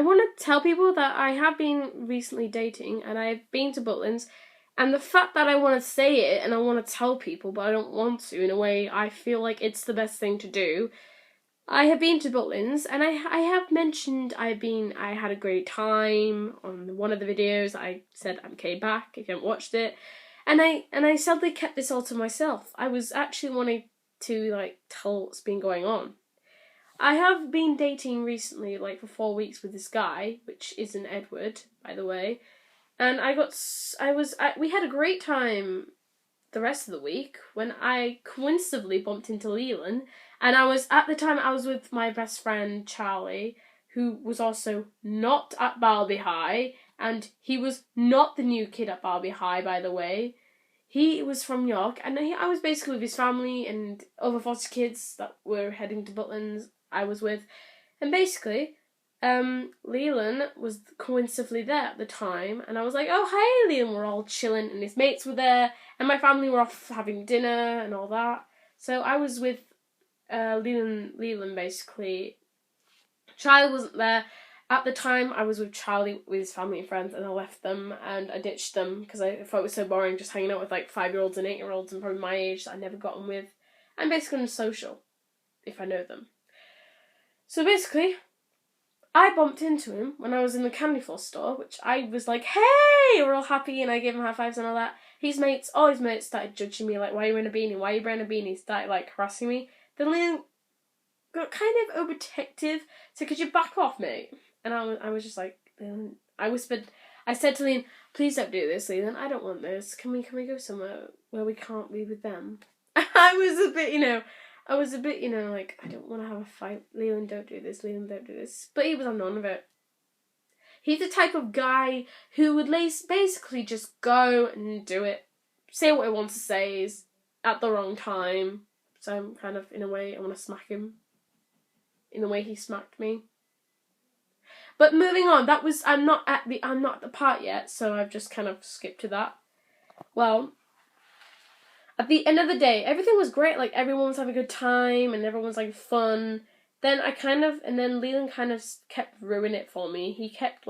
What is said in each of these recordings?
want to tell people that I have been recently dating, and I've been to Butlins, and the fact that I want to say it and I want to tell people, but I don't want to, in a way I feel like it's the best thing to do. I have been to Butlins, and I have mentioned I had a great time on one of the videos. I said I came back, if you haven't watched it. And I sadly kept this all to myself. I was actually wanting to, tell what's been going on. I have been dating recently, for 4 weeks with this guy, which isn't Edward, by the way. And we had a great time the rest of the week when I coincidentally bumped into Leland. And at the time I was with my best friend, Charlie, who was also not at Barbie High. And he was not the new kid at Barbie High, by the way. He was from York, and I was basically with his family and other foster kids that were heading to Butlins I was with. And basically, Leland was coincidentally there at the time, and I was like, oh, hey, Leland, we're all chilling, and his mates were there, and my family were off having dinner and all that. So I was with Leland, basically. Charlie wasn't there. At the time, I was with Charlie, with his family and friends, and I left them, and I ditched them, because I thought it was so boring just hanging out with, 5-year-olds and 8-year-olds, and probably my age, that I never got on with. I'm basically unsocial, if I know them. So basically, I bumped into him when I was in the candy floss store, which I was like, hey, we're all happy, and I gave him high fives and all that. All his mates started judging me, why are you wearing a beanie? Why are you wearing a beanie? Started, harassing me. Then Leland got kind of overprotective, so could you back off, mate? And I was just like, I whispered, I said to Leland, please don't do this, Leland, I don't want this. Can we go somewhere where we can't be with them? I was a bit, I don't want to have a fight. Leland, don't do this. Leland, don't do this. But he was on none of it. He's the type of guy who would basically just go and do it. Say what he wants to say is at the wrong time. So I'm kind of, in a way, I want to smack him. In the way he smacked me. But moving on, I'm not at the part yet, so I've just kind of skipped to that. Well, at the end of the day, everything was great. Everyone was having a good time, and everyone was fun. Then then Leland kind of kept ruining it for me. He kept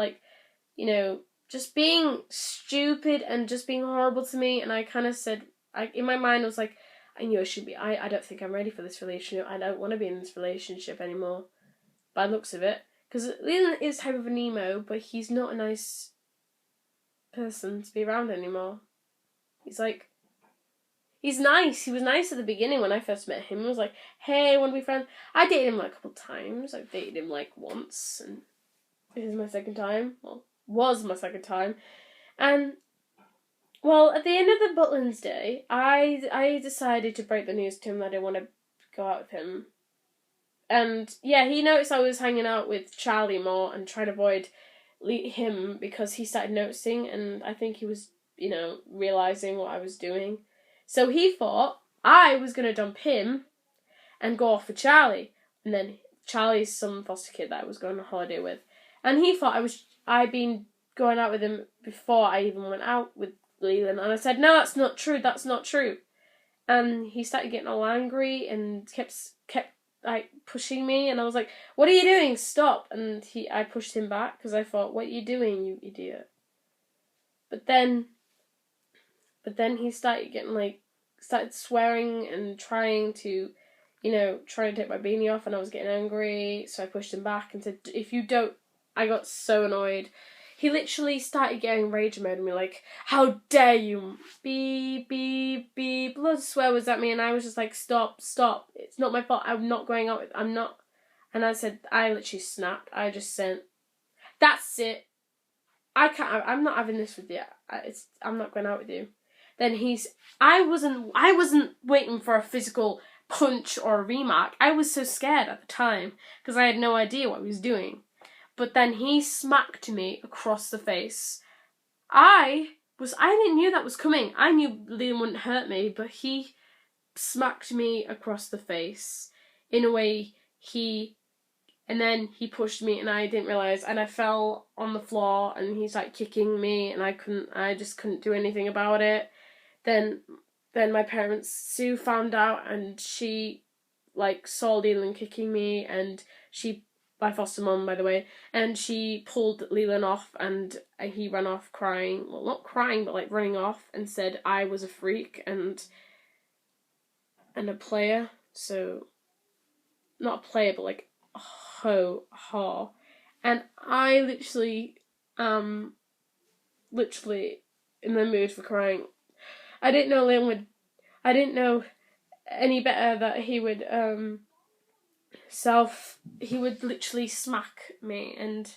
just being stupid and just being horrible to me. And I kind of said, in my mind, I was like, I knew I should be. I don't think I'm ready for this relationship. I don't want to be in this relationship anymore. By the looks of it. Because Leland is type of an emo, but he's not a nice person to be around anymore. He's nice. He was nice at the beginning when I first met him. He was like, hey, want to be friends? I dated him a couple of times. I've dated him once, and this is my second time. Well, was my second time. And, well, at the end of the Butlins day, I decided to break the news to him that I didn't want to go out with him. And, yeah, he noticed I was hanging out with Charlie more and trying to avoid him because he started noticing, and I think he was, realising what I was doing. So he thought I was going to dump him and go off with Charlie. And then Charlie's some foster kid that I was going on holiday with. And he thought I'd been going out with him before I even went out with Leland. And I said, no, that's not true. And he started getting all angry and kept pushing me, and I was like, what are you doing? Stop. And I pushed him back because I thought, what are you doing, you idiot? But then he started getting started swearing and trying to take my beanie off, and I was getting angry, so I pushed him back and said, if you don't, I got so annoyed. He literally started getting rage mode at me, how dare you, beep, beep, beep, loads of swear words at me, and I was just like, stop, it's not my fault, I'm not going out I'm not, and I literally snapped, I just said, that's it, I'm not having this with you, I'm not going out with you. Then I wasn't waiting for a physical punch or a remark, I was so scared at the time, because I had no idea what he was doing. But then he smacked me across the face. I didn't know that was coming. I knew Liam wouldn't hurt me, but he smacked me across the face in a way and then he pushed me and I didn't realise, and I fell on the floor and he started kicking me and I just couldn't do anything about it. Then my parents, Sue, found out, and she saw Leland kicking me, and she my foster mom, by the way, and she pulled Leland off, and he ran off crying. Well, not crying, but like running off, and said I was a freak and a player. So, not a player, but like a ha. And I literally in the mood for crying. I didn't know Liam would. I didn't know any better that he would he would literally smack me. And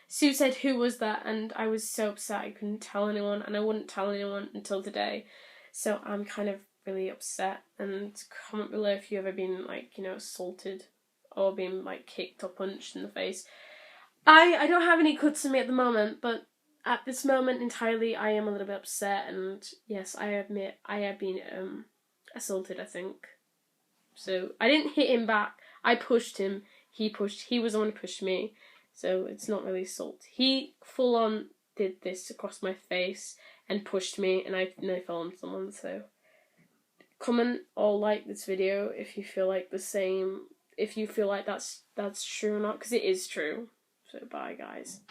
Sue said, "Who was that?" And I was so upset I couldn't tell anyone, and I wouldn't tell anyone until today. So I'm kind of really upset, and comment below if you've ever been like, you know, assaulted or been like kicked or punched in the face. I don't have any cuts on me at the moment, but at this moment entirely I am a little bit upset, and yes, I admit I have been assaulted, I think. So I didn't hit him back. I pushed him. He was the one who pushed me. So it's not really assault. He full on did this across my face and pushed me, and I nearly fell on someone. So comment or like this video if you feel like the same. If you feel like that's true or not, because it is true. So bye, guys.